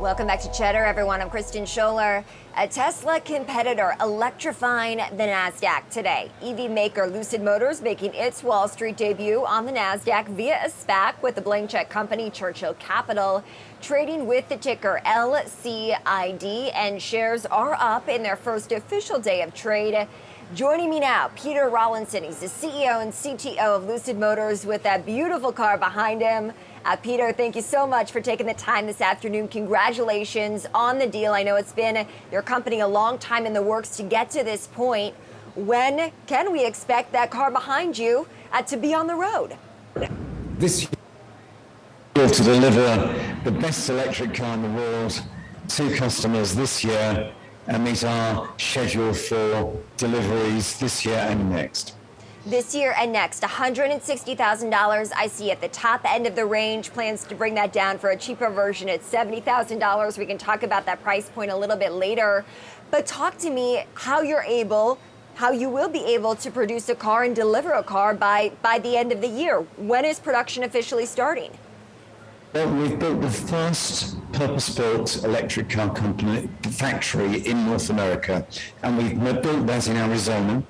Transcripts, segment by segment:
Welcome back to Cheddar, everyone. I'm Kristen Scholler. A Tesla competitor electrifying the Nasdaq today. EV maker Lucid Motors making its Wall Street debut on the Nasdaq via a SPAC with the blank check company Churchill Capital, trading with the ticker LCID, and shares are up in their first official day of trade. Joining me now, Peter Rawlinson. He's the CEO and CTO of Lucid Motors with that beautiful car behind him. Peter, thank you so much for taking the time this afternoon. Congratulations on the deal. I know it's been your company a long time in the works to get to this point. When can we expect that car behind you to be on the road? This year to deliver the best electric car in the world to customers this year and meet our schedule for deliveries this year and next. This year and next, $160,000 I see at the top end of the range. Plans to bring that down for a cheaper version at $70,000. We can talk about that price point a little bit later. But talk to me how you will be able to produce a car and deliver a car by the end of the year. When is production officially starting? Well, we've built the first purpose-built electric car company factory in North America, and we've built that in Arizona,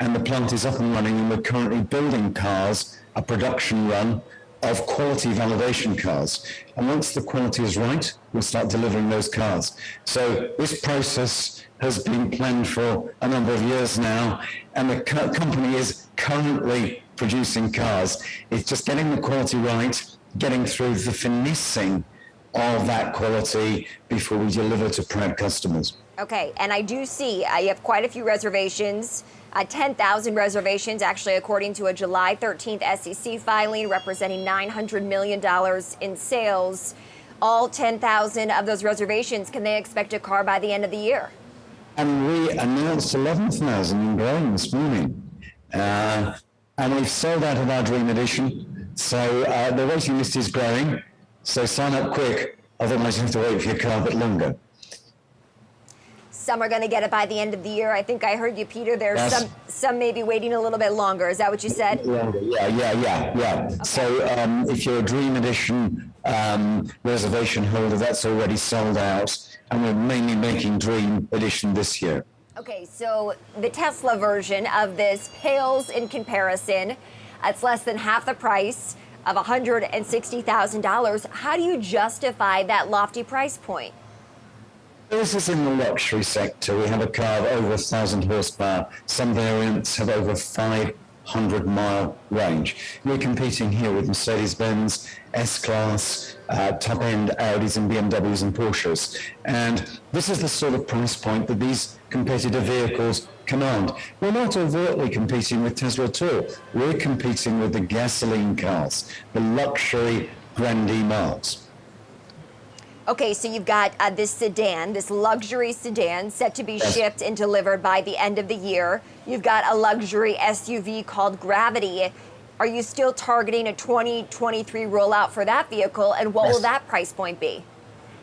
and the plant is up and running, and we're currently building cars, a production run of quality validation cars. And once the quality is right, we'll start delivering those cars. So this process has been planned for a number of years now, and the company is currently producing cars. It's just getting the quality right, getting through the finessing of that quality before we deliver to proud customers. Okay, and I do see you have quite a few reservations, 10,000 reservations actually, according to a July 13th SEC filing representing $900 million in sales. All 10,000 of those reservations, can they expect a car by the end of the year? And we announced 11,000 and growing this morning. And we've sold out of our Dream Edition. So the waiting list is growing. So sign up quick, otherwise you have to wait for your car a bit longer. Some are going to get it by the end of the year. I think I heard you, Peter. There's yes. some maybe waiting a little bit longer. Is that what you said? Yeah. Okay. So if you're a Dream Edition reservation holder, that's already sold out, and we're mainly making Dream Edition this year. Okay, so the Tesla version of this pales in comparison. It's less than half the price of $160,000. How do you justify that lofty price point? This is in the luxury sector. We have a car of over 1,000 horsepower. Some variants have over 500-mile range. We're competing here with Mercedes-Benz, S-Class, top-end Audis and BMWs and Porsches. And this is the sort of price point that these competitive vehicles command. We're not overtly competing with Tesla at all. We're competing with the gasoline cars, the luxury grande mars. Okay, so you've got this sedan, this luxury sedan set to be shipped and delivered by the end of the year. You've got a luxury SUV called Gravity. Are you still targeting a 2023 rollout for that vehicle, and what will that price point be?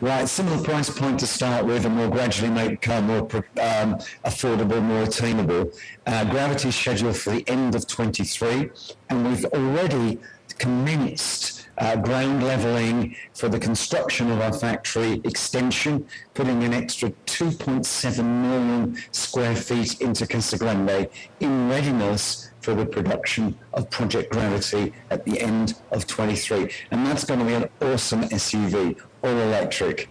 Right, similar price point to start with, and we'll gradually make the car more affordable, more attainable. Gravity is scheduled for the end of 23, and we've already commenced ground leveling for the construction of our factory extension, putting an extra 2.7 million square feet into Casa Grande in readiness for the production of Project Gravity at the end of 23. And that's going to be an awesome SUV, all electric.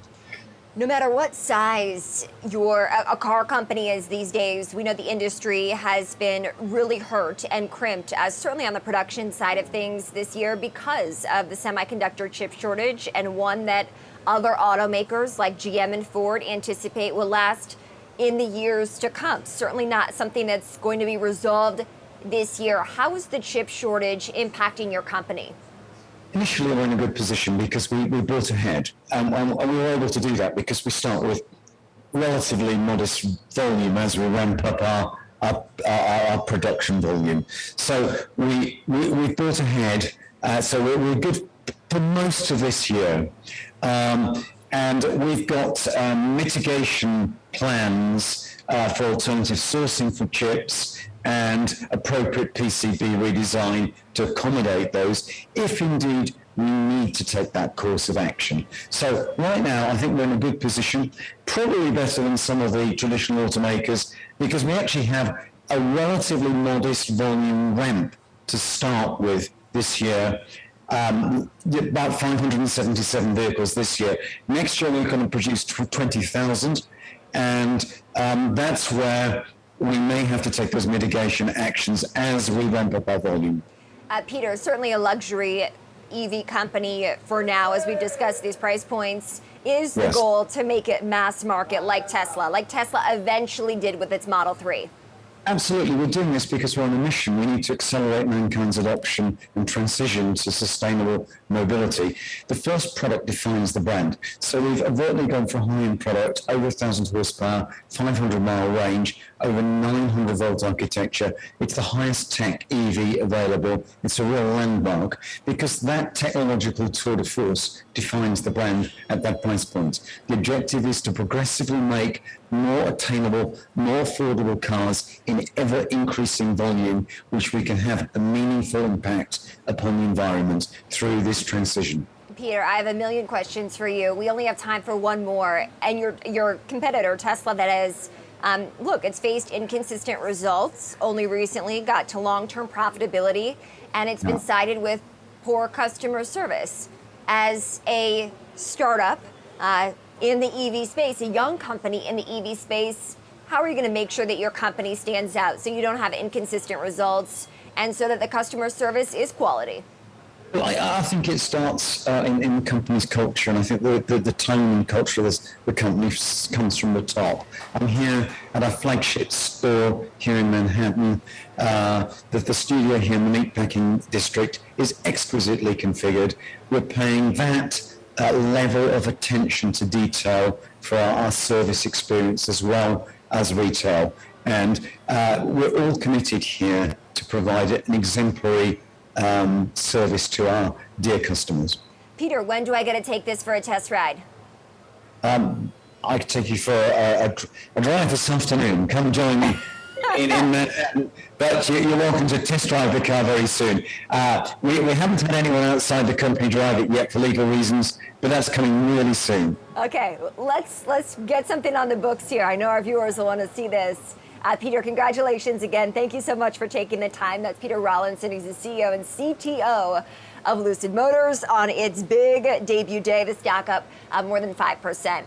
No matter what size a car company is these days, we know the industry has been really hurt and crimped, certainly on the production side of things this year because of the semiconductor chip shortage, and one that other automakers like GM and Ford anticipate will last in the years to come. Certainly not something that's going to be resolved this year. How is the chip shortage impacting your company? Initially, we're in a good position because we built ahead, and we were able to do that because we start with relatively modest volume as we ramp up our production volume. So we built ahead, so we're good for most of this year. And we've got mitigation plans for alternative sourcing for chips and appropriate PCB redesign to accommodate those, if indeed we need to take that course of action. So right now, I think we're in a good position, probably better than some of the traditional automakers, because we actually have a relatively modest volume ramp to start with this year. About 577 vehicles this year. Next year, we're going to produce 20,000, and that's where we may have to take those mitigation actions as we ramp up our volume. Peter, certainly a luxury EV company for now, as we've discussed these price points. Is the goal to make it mass market like Tesla eventually did with its Model 3? Absolutely. We're doing this because we're on a mission. We need to accelerate mankind's adoption and transition to sustainable mobility. The first product defines the brand. So we've overtly gone for a high-end product, over 1,000 horsepower, 500-mile range, over 900-volt architecture. It's the highest tech EV available. It's a real landmark because that technological tour de force defines the brand at that price point. The objective is to progressively make more attainable, more affordable cars in ever-increasing volume, which we can have a meaningful impact upon the environment through this transition. Peter, I have a million questions for you. We only have time for one more. And your competitor, Tesla, that is, it's faced inconsistent results, only recently got to long-term profitability, and it's been cited with poor customer service. As a startup, in the EV space, a young company in the EV space, how are you going to make sure that your company stands out so you don't have inconsistent results and so that the customer service is quality? Well, I think it starts in the company's culture, and I think the tone and culture of the company comes from the top. I'm here at our flagship store here in Manhattan. The studio here in the meatpacking district is exquisitely configured. We're paying that level of attention to detail for our service experience as well as retail. And we're all committed here to provide an exemplary service to our dear customers. Peter, when do I get to take this for a test ride? I could take you for a drive this afternoon. Come join me in Manhattan. But you're welcome to test drive the car very soon. We haven't had anyone outside the company drive it yet for legal reasons, but that's coming really soon. Okay, let's get something on the books here. I know our viewers will want to see this. Peter, congratulations again. Thank you so much for taking the time. That's Peter Rawlinson. He's the CEO and CTO of Lucid Motors on its big debut day. The stock up more than 5%.